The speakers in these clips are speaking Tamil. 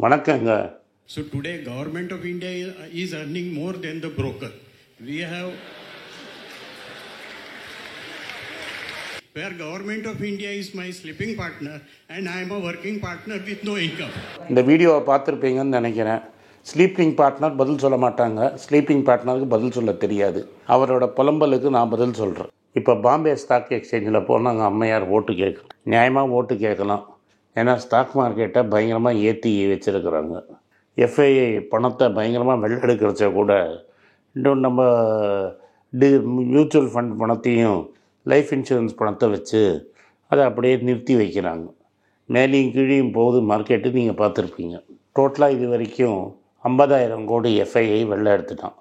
வணக்கங்க. So today government of India is earning more than the broker. We have where government of India is my sleeping partner and I am a working partner with no income. இந்த வீடியோவை பார்த்துருப்பீங்கன்னு நினைக்கிறேன். ஸ்லீப்பிங் பார்ட்னர் பதில் சொல்ல மாட்டாங்க. ஸ்லீப்பிங் பார்ட்னருக்கு பதில் சொல்ல தெரியாது. அவரோட புலம்பலுக்கு நான் பதில் சொல்கிறேன். இப்போ பாம்பே ஸ்டாக் எக்ஸ்சேஞ்சில் போனாங்க அம்மையார் ஓட்டு கேட்கலாம். நியாயமாக ஓட்டு கேட்கலாம். ஏன்னா ஸ்டாக் மார்க்கெட்டை பயங்கரமாக ஏற்றி வச்சுருக்குறாங்க. எஃப்ஐஐ பணத்தை பயங்கரமாக வெள்ளெடுக்கிறச்ச கூட இன்னும் நம்ம மியூச்சுவல் ஃபண்ட் பணத்தையும் லைஃப் இன்சூரன்ஸ் பணத்தை வச்சு அதை அப்படியே நிறுத்தி வைக்கிறாங்க. மேலேயும் கீழேயும் போகுது மார்க்கெட்டு. நீங்கள் பார்த்துருப்பீங்க. டோட்டலாக இது வரைக்கும் 50,000 கோடி எஃப்ஐஐ வெள்ளை எடுத்துட்டான்.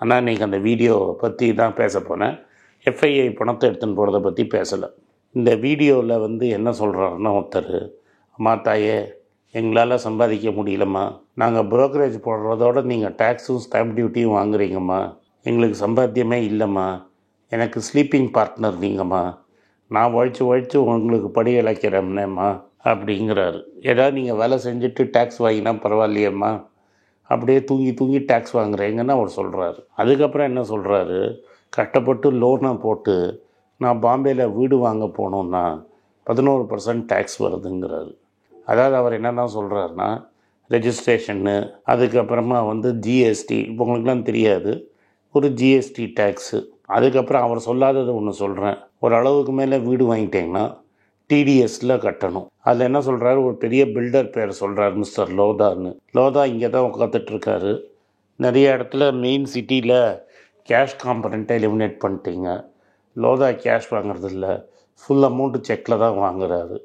ஆனால் இன்றைக்கி அந்த வீடியோவை பற்றி தான் பேச போனேன். எஃப்ஐஐ பணத்தை எடுத்துன்னு போகிறத பற்றி பேசலை. இந்த வீடியோவில் என்ன சொல்கிறாருன்னா, ஒருத்தர், அம்மா தாயே எங்களால் சம்பாதிக்க முடியலம்மா, நாங்கள் ப்ரோக்கரேஜ் போடுறதோட நீங்கள் டேக்ஸும் ஸ்டாம்ப் டியூட்டியும் வாங்குறீங்கம்மா, எங்களுக்கு சம்பாத்தியமே இல்லைம்மா, எனக்கு ஸ்லீப்பிங் பார்ட்னர் நீங்கம்மா, நான் உழைச்சி உங்களுக்கு படி இழைக்கிறேம்னேம்மா அப்படிங்கிறாரு. ஏதாவது நீங்கள் வேலை செஞ்சுட்டு டேக்ஸ் வாங்கினா பரவாயில்லையம்மா, அப்படியே தூங்கி டேக்ஸ் வாங்குறீங்கன்னு அவர் சொல்கிறாரு. அதுக்கப்புறம் என்ன சொல்கிறாரு, கஷ்டப்பட்டு லோனை போட்டு நான் பாம்பேயில் வீடு வாங்க போனோன்னா 11% டேக்ஸ் வருதுங்கிறாரு. அதாவது அவர் என்னென்னா சொல்கிறாருன்னா, ரெஜிஸ்ட்ரேஷன்னு, அதுக்கப்புறமா ஜிஎஸ்டி, இப்போ உங்களுக்குலாம் தெரியாது, ஒரு ஜிஎஸ்டி டேக்ஸு, அதுக்கப்புறம் அவர் சொல்லாதது ஒன்று சொல்கிறேன், ஒரு அளவுக்கு மேலே வீடு வாங்கிட்டீங்கன்னா டிடிஎஸில் கட்டணும். அதில் என்ன சொல்கிறாரு, ஒரு பெரிய பில்டர் பேர் சொல்கிறார், மிஸ்டர் லோதான்னு. லோதா இங்கே தான் உட்காந்துட்ருக்காரு. நிறைய இடத்துல மெயின் சிட்டியில் கேஷ் காம்பனண்ட்டை எலிமினேட் பண்ணிட்டீங்க. லோதா கேஷ் வாங்குறது இல்லை, ஃபுல் அமௌண்ட்டு செக்கில் தான் வாங்குறாரு.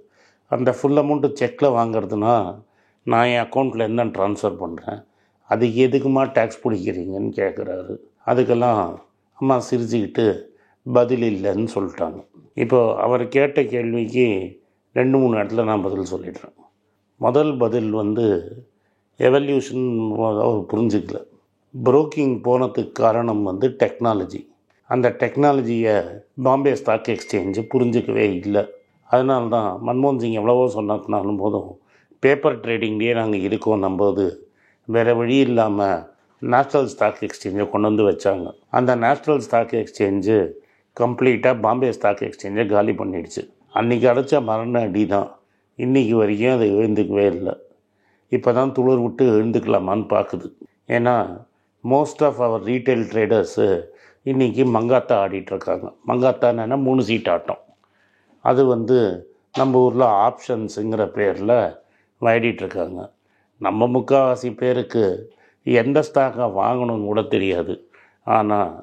அந்த ஃபுல் அமௌண்ட்டு செக்கில் வாங்குறதுனா நான் என் அக்கௌண்ட்டில் என்ன ட்ரான்ஸ்ஃபர் பண்ணுறேன், அதுக்கு எதுக்குமா டேக்ஸ் பிடிக்கிறீங்கன்னு கேட்குறாரு. அதுக்கெல்லாம் அம்மா சிரிச்சுக்கிட்டு பதில் இல்லைன்னு சொல்லிட்டாங்க. இப்போது அவர் கேட்ட கேள்விக்கு 2-3 இடத்துல நான் பதில் சொல்லிடுறேன். முதல் பதில் எவல்யூஷன் அவர் புரிஞ்சுக்கல. புரோக்கிங் போனதுக்கு காரணம் டெக்னாலஜி. அந்த டெக்னாலஜியை பாம்பே ஸ்டாக் எக்ஸ்சேஞ்சு புரிஞ்சிக்கவே இல்லை. அதனால தான் மன்மோகன் சிங் எவ்வளவோ சொன்னாலும் போதும், பேப்பர் ட்ரேடிங்லேயே நாங்கள் இருக்கோம் நம்போது வேறு வழி இல்லாமல் நேஷ்னல் ஸ்டாக் எக்ஸ்சேஞ்சை கொண்டு வச்சாங்க. அந்த நேஷ்னல் ஸ்டாக் எக்ஸ்சேஞ்சு கம்ப்ளீட்டாக பாம்பே ஸ்டாக் எக்ஸ்சேஞ்சை காலி பண்ணிடுச்சு. அன்றைக்கி அடைச்ச மரண அடி தான் இன்றைக்கி வரைக்கும் அதை எழுந்துக்கவே இல்லை. இப்போ தான் துளிர் விட்டு எழுந்துக்கலாமான்னு பார்க்குது. ஏன்னா most of our retail traders இன்றைக்கி மங்காத்தா ஆடிட்டுருக்காங்க. மங்காத்தான்னா 3 சீட் ஆட்டம். அது நம்ம ஊரில் ஆப்ஷன்ஸுங்கிற பேரில் வாடிட்டுருக்காங்க. நம்ம முக்கால்வாசி பேருக்கு எந்த ஸ்டாக்கை வாங்கணும்னு கூட தெரியாது. ஆனால்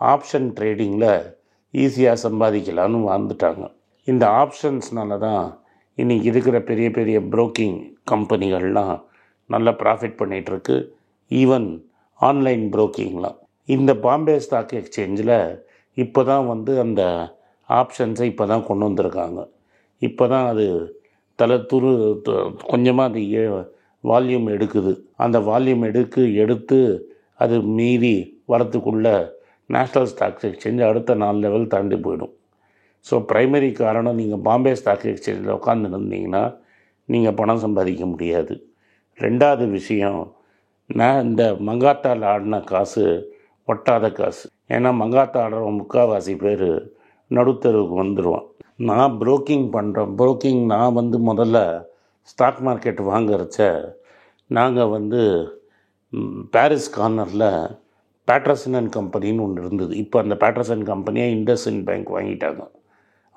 ஆப்ஷன் ட்ரேடிங்கில் ஈஸியாக சம்பாதிக்கலான்னு வந்துட்டாங்க. இந்த ஆப்ஷன்ஸ்னால தான் இன்றைக்கி இருக்கிற பெரிய பெரிய புரோக்கிங் கம்பெனிகள்லாம் நல்லா ப்ராஃபிட் பண்ணிகிட்ருக்கு. ஈவன் ஆன்லைன் புரோக்கிங்லாம். இந்த பாம்பே ஸ்டாக் எக்ஸ்சேஞ்சில் இப்போ தான் அந்த ஆப்ஷன்ஸை இப்போ தான் கொண்டு வந்திருக்காங்க. இப்போ தான் அது கொஞ்சமாக அது வால்யூம் எடுக்குது. அந்த வால்யூம் எடுத்து அது மீறி வரத்துக்குள்ளே நேஷ்னல் ஸ்டாக் எக்ஸ்சேஞ்ச் அடுத்த 4 லெவல் தாண்டி போயிடும். ஸோ ப்ரைமரி காரணம், நீங்கள் பாம்பே ஸ்டாக் எக்ஸ்சேஞ்சில் உட்காந்துருந்தீங்கன்னா நீங்கள் பணம் சம்பாதிக்க முடியாது. 2வது விஷயம், நான் இந்த மங்காத்தால் ஆடின காசு ஒட்டாத காசு. ஏன்னா மங்காத்தா ஆடுற முக்கால்வாசி பேர் நடுத்தருவுக்கு வந்துடுவான். நான் புரோக்கிங் நான் முதல்ல ஸ்டாக் மார்க்கெட் வாங்குறச்ச நாங்கள் பாரிஸ் கார்னரில் பேட்டர்சன் அண்ட் கம்பெனின்னு ஒன்று இருந்தது. இப்போ அந்த பேட்டர்சன் கம்பெனியை இண்டஸ்இண்ட் பேங்க் வாங்கிட்டாங்க.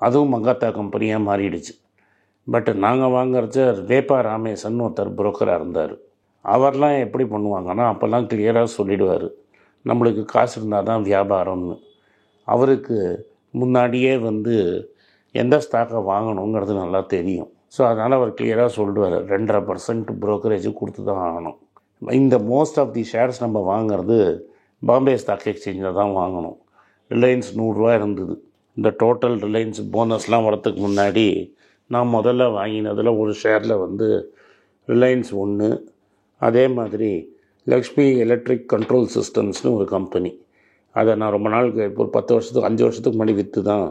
அதுவும் மங்காத்தா கம்பெனியாக மாறிடுச்சு. பட் நாங்கள் வாங்குறச்ச வேப்பா ராமேசன் ஒருத்தர் புரோக்கராக இருந்தார். அவர்லாம் எப்படி பண்ணுவாங்கன்னா, அப்போல்லாம் கிளியராக சொல்லிடுவார், நம்மளுக்கு காசு இருந்தால் தான் வியாபாரம்னு. அவருக்கு முன்னாடியே எந்த ஸ்டாக்கை வாங்கணுங்கிறது நல்லா தெரியும். ஸோ அதனால் அவர் கிளியராக சொல்லிடுவார், 2.5% ப்ரோக்கரேஜ் கொடுத்து தான் ஆகணும். இந்த மோஸ்ட் ஆஃப் தி ஷேர்ஸ் நம்ம வாங்கிறது பாம்பே ஸ்டாக் எக்ஸ்சேஞ்சில் தான் வாங்கணும். ரிலையன்ஸ் 100 ரூபா இருந்தது. இந்த டோட்டல் ரிலையன்ஸ் போனஸ்லாம் வரத்துக்கு முன்னாடி நான் முதல்ல வாங்கினதில் ஒரு ஷேரில் ரிலையன்ஸ் 1, அதே மாதிரி லக்ஷ்மி எலக்ட்ரிக் கண்ட்ரோல் சிஸ்டம்ஸ்னு ஒரு கம்பெனி, அதை நான் ரொம்ப நாளுக்கு இப்போ ஒரு 5 வருஷத்துக்கு முன்னாடி விற்று தான்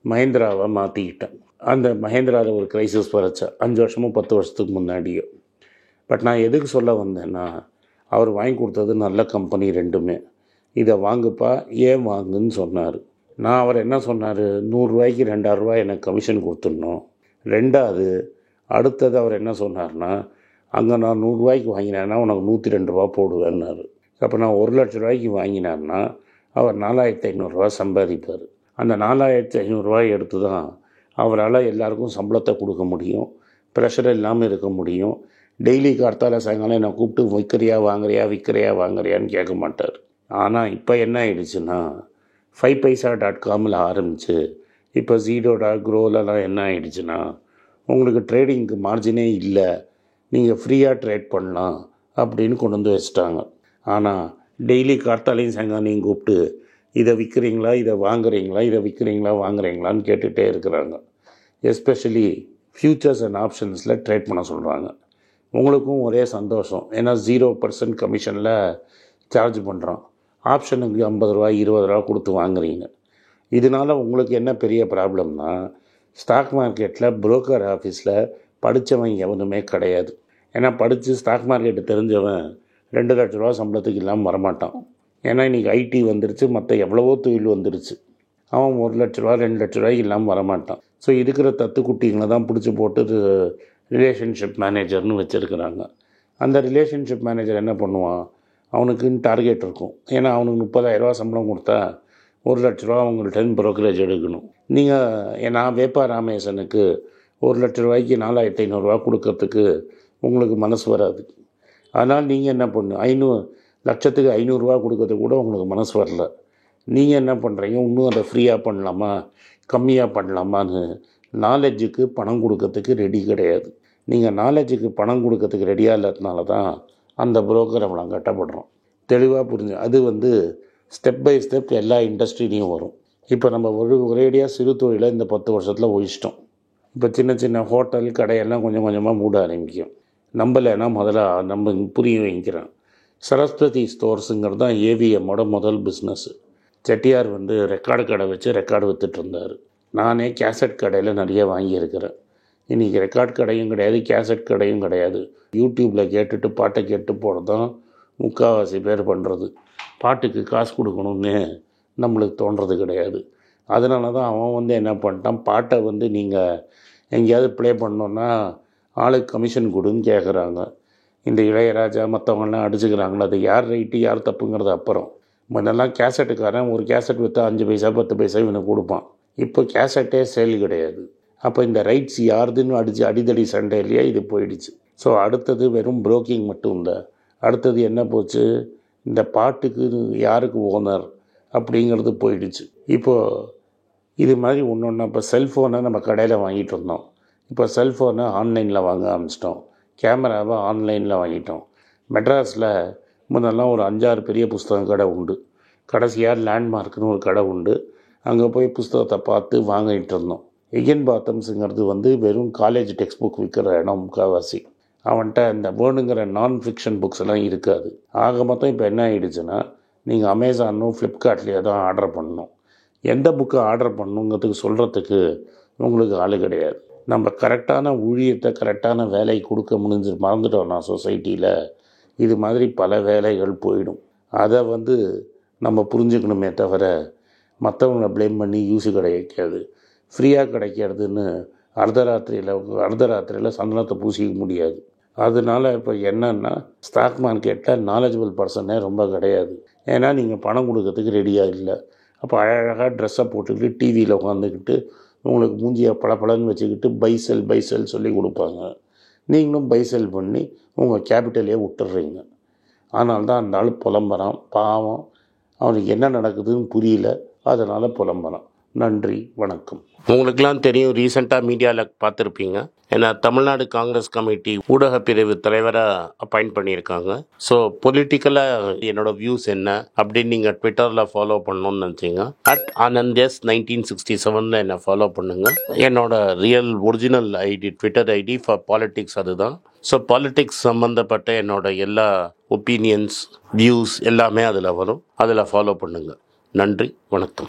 மஹேந்திராவை மாற்றிக்கிட்டேன். அந்த மஹேந்திராவில் ஒரு கிரைசிஸ் வரச்சா 5 வருஷமும் 10 வருஷத்துக்கு முன்னாடியோ. பட் நான் எதுக்கு சொல்ல வந்தேன்னா, அவர் வாங்கி கொடுத்தது நல்ல கம்பெனி ரெண்டுமே. இதை வாங்குப்பா, ஏன் வாங்குன்னு சொன்னார். நான் அவர் என்ன சொன்னார், ரூ. 100க்கு ரூ. 2000 எனக்கு கமிஷன் கொடுத்துடணும். ரெண்டாவது அடுத்தது அவர் என்ன சொன்னார்னா, அங்கே நான் ரூ. 100க்கு வாங்கினேன்னா உனக்கு ரூ. 102 போடுவேன்னாரு. அப்போ நான் ரூ. 1,00,000 வாங்கினார்னா அவர் ரூ. 4,500 சம்பாதிப்பார். அந்த ரூ. 4,500 எடுத்து தான் அவரால் எல்லாருக்கும் சம்பளத்தை கொடுக்க முடியும், ப்ரெஷர் இல்லாமல் இருக்க முடியும். டெய்லி கார்த்தால சாயங்காலம் என்னை கூப்பிட்டு விற்கிறியா வாங்குறியான்னு கேட்க மாட்டார். ஆனால் இப்போ என்ன ஆயிடுச்சுன்னா, 5paisa.comல ஆரம்பித்து இப்போ Zedo.growலலாம் என்ன ஆயிடுச்சுன்னா, உங்களுக்கு ட்ரேடிங்க்கு மார்ஜினே இல்லை, நீங்கள் ஃப்ரீயாக ட்ரேட் பண்ணலாம் அப்படின்னு கொண்டு வந்து வச்சுட்டாங்க. ஆனால் டெய்லி கார்த்தாலையும் சாயங்காலையும் கூப்பிட்டு இதை விற்கிறீங்களா, இதை வாங்குறீங்களான்னு கேட்டுகிட்டே இருக்கிறாங்க. எஸ்பெஷலி ஃப்யூச்சர்ஸ் அண்ட் ஆப்ஷன்ஸில் ட்ரேட் பண்ண சொல்கிறாங்க. உங்களுக்கும் ஒரே சந்தோஷம், ஏன்னா 0% கமிஷனில் சார்ஜ் பண்ணுறோம். ஆப்ஷனுக்கு ரூ. 50 ரூ. 20 கொடுத்து வாங்குறீங்க. இதனால் உங்களுக்கு என்ன பெரிய ப்ராப்ளம்னா, ஸ்டாக் மார்க்கெட்டில் புரோக்கர் ஆஃபீஸில் படித்தவன் எவனுமே கிடையாது. ஏன்னா படித்து ஸ்டாக் மார்க்கெட்டு தெரிஞ்சவன் ரூ. 2,00,000 சம்பளத்துக்கு இல்லாமல் வரமாட்டான். ஏன்னா இன்றைக்கி ஐடி வந்துருச்சு, மற்ற எவ்வளவோ தொழில் வந்துருச்சு. அவன் ரூ. 1,00,000 2,00,000 இல்லாமல் வரமாட்டான். ஸோ இருக்கிற தத்துக்குட்டிங்களை தான் பிடிச்சி போட்டு ரிலேஷன்ஷிப் மேனேஜர்னு வச்சுருக்கிறாங்க. அந்த ரிலேஷன்ஷிப் மேனேஜர் என்ன பண்ணுவான், அவனுக்குன்னு டார்கெட் இருக்கும். ஏன்னா அவனுக்கு 30,000 சம்பளம் கொடுத்தா ரூ. 1,00,000 அவங்கள்ட்ட ப்ரோக்கரேஜ் எடுக்கணும். நீங்கள் நான் வேப்பா ராமேசனுக்கு ரூ. 1,00,000 4,500 கொடுக்கறதுக்கு உங்களுக்கு மனசு வராது. அதனால் நீங்கள் என்ன லட்சத்துக்கு 500 கொடுக்கறதுக்கு கூட உங்களுக்கு மனசு வரல. நீங்கள் என்ன பண்ணுறீங்க, இன்னும் அதை ஃப்ரீயாக பண்ணலாமா, கம்மியாக பண்ணலாமான்னு நாலேஜுக்கு பணம் கொடுக்கறதுக்கு ரெடி கிடையாது. நீங்கள் நாலேஜுக்கு பணம் கொடுக்கறதுக்கு ரெடியாக இல்லாதனால தான் அந்த புரோக்கர் அவ்வளோ கட்டப்படுறோம். தெளிவாக புரிஞ்சு. அது ஸ்டெப் பை ஸ்டெப் எல்லா இண்டஸ்ட்ரியிலையும் வரும். இப்போ நம்ம ஒரேடியாக சிறு தொழிலை இந்த 10 வருஷத்தில் ஒழிச்சிட்டோம். இப்போ சின்ன சின்ன ஹோட்டல் கடையெல்லாம் கொஞ்சம் கொஞ்சமாக மூட ஆரம்பிக்கும். நம்பலைன்னா முதல்ல நம்ம புரிய வைக்கிறேன். சரஸ்வதி ஸ்டோர்ஸுங்கிறது தான் ஏவிஎம்மோட முதல் பிஸ்னஸ்ஸு. செட்டியார் ரெக்கார்டு கடை வச்சு ரெக்கார்டு விற்றுட்டு இருந்தார். நானே கேசட் கடையில் நிறைய வாங்கியிருக்கிறேன். இன்றைக்கி ரெக்கார்ட் கடையும் கிடையாது, கேசட் கடையும் கிடையாது. யூடியூப்பில் கேட்டுட்டு பாட்டை கேட்டு போகிறது தான் முக்கால்வாசி பேர் பண்ணுறது. பாட்டுக்கு காசு கொடுக்கணும்னு நம்மளுக்கு தோன்றது கிடையாது. அதனால தான் அவன் என்ன பண்ணிட்டான், பாட்டை நீங்கள் எங்கேயாவது ப்ளே பண்ணோன்னா ஆளுக்கு கமிஷன் கொடுன்னு கேட்குறாங்க. இந்த இளையராஜா மற்றவங்களாம் அடிச்சுக்கிறாங்களா, அது யார் ரைட்டு யார் தப்புங்கிறது அப்புறம். முன்னெல்லாம் கேசட்டுக்காரன் ஒரு கேசட் விற்றா 5 பைசா 10 பைசா இவனுக்கு கொடுப்பான். இப்போ கேசட்டே சேல் கிடையாது. அப்போ இந்த ரைட்ஸ் யாருதுன்னு அடிதடி சண்டையிலேயே இது போயிடுச்சு. ஸோ அடுத்தது வெறும் புரோக்கிங் மட்டும் இல்லை. அடுத்தது என்ன போச்சு, இந்த பாட்டுக்கு யாருக்கு ஓனர் அப்படிங்கிறது போயிடுச்சு. இப்போது இது மாதிரி ஒன்று இப்போ செல்ஃபோனை நம்ம கடையில் வாங்கிட்டு இருந்தோம். இப்போ செல்ஃபோனை ஆன்லைனில் வாங்க ஆரம்பிச்சிட்டோம். கேமராவை ஆன்லைனில் வாங்கிட்டோம். மெட்ராஸில் முன்னெல்லாம் ஒரு 5-6 பெரிய புஸ்தக கடை உண்டு. கடைசியாக லேண்ட்மார்க்னு ஒரு கடை உண்டு. அங்கே போய் புஸ்தகத்தை பார்த்து வாங்கிட்டு இருந்தோம். எகன் பாத்தம்ஸுங்கிறது வெறும் காலேஜ் டெக்ஸ்ட் புக் விற்கிற இடம் முக்கால்வாசி. அவன்கிட்ட இந்த வேணுங்கிற நான் ஃபிக்ஷன் புக்ஸ் எல்லாம் இருக்காது. ஆக மொத்தம் இப்போ என்ன ஆகிடுச்சுன்னா, நீங்கள் அமேசானும் ஃப்ளிப்கார்ட்லேயே தான் ஆர்டர் பண்ணணும். எந்த புக்கை ஆர்டர் பண்ணணுங்கிறதுக்கு சொல்கிறதுக்கு உங்களுக்கு ஆள் கிடையாது. நம்ம கரெக்டான ஊழியத்தை கரெக்டான வேலை கொடுக்க மறந்துட்டோம்னா சொசைட்டியில் இது மாதிரி பல வேலைகள் போயிடும். அதை நம்ம புரிஞ்சுக்கணுமே தவிர மற்றவங்களை ப்ளேம் பண்ணி யூஸு கிடைக்காது. ஃப்ரீயாக கிடைக்கிறதுன்னு அர்த்தராத்திரியில் சந்தனத்தை பூசிக்க முடியாது. அதனால இப்போ என்னன்னா, ஸ்டாக் மார்க்கெட்டில் நாலேஜபிள் பர்சனே ரொம்ப கிடையாது. ஏன்னா நீங்கள் பணம் கொடுக்கறதுக்கு ரெடியாக இல்லை. அப்போ அழகாக ட்ரெஸ்ஸை போட்டுக்கிட்டு டிவியில் உட்காந்துக்கிட்டு உங்களுக்கு மூஞ்சியை பளபளன்னு வச்சுக்கிட்டு பை செல் சொல்லி கொடுப்பாங்க. நீங்களும் பை செல் பண்ணி உங்கள் கேபிட்டலையே விட்டுடுறீங்க. அதனால தான் அந்த ஆள் புலம்புறான். பாவம், அவனுக்கு என்ன நடக்குதுன்னு புரியல, அதனால் புலம்புறான். நன்றி, வணக்கம். உங்களுக்கெல்லாம் தெரியும், ரீசெண்டாக மீடியாவில் பார்த்துருப்பீங்க, ஏன்னா தமிழ்நாடு காங்கிரஸ் கமிட்டி ஊடக பிரிவு தலைவராக அப்பாயிண்ட் பண்ணியிருக்காங்க. ஸோ பொலிட்டிக்கலாக என்னோட வியூஸ் என்ன அப்படின்னு நீங்கள் ட்விட்டரில் ஃபாலோ பண்ணணும்னு நினச்சிங்க, @AnandS1967 என்னை ஃபாலோ பண்ணுங்கள். என்னோட real original ID Twitter ID for politics அதுதான். ஸோ பாலிட்டிக்ஸ் சம்மந்தப்பட்ட என்னோட எல்லா ஒப்பீனியன்ஸ் வியூஸ் எல்லாமே அதில் வரும். அதில் ஃபாலோ பண்ணுங்கள். நன்றி, வணக்கம்.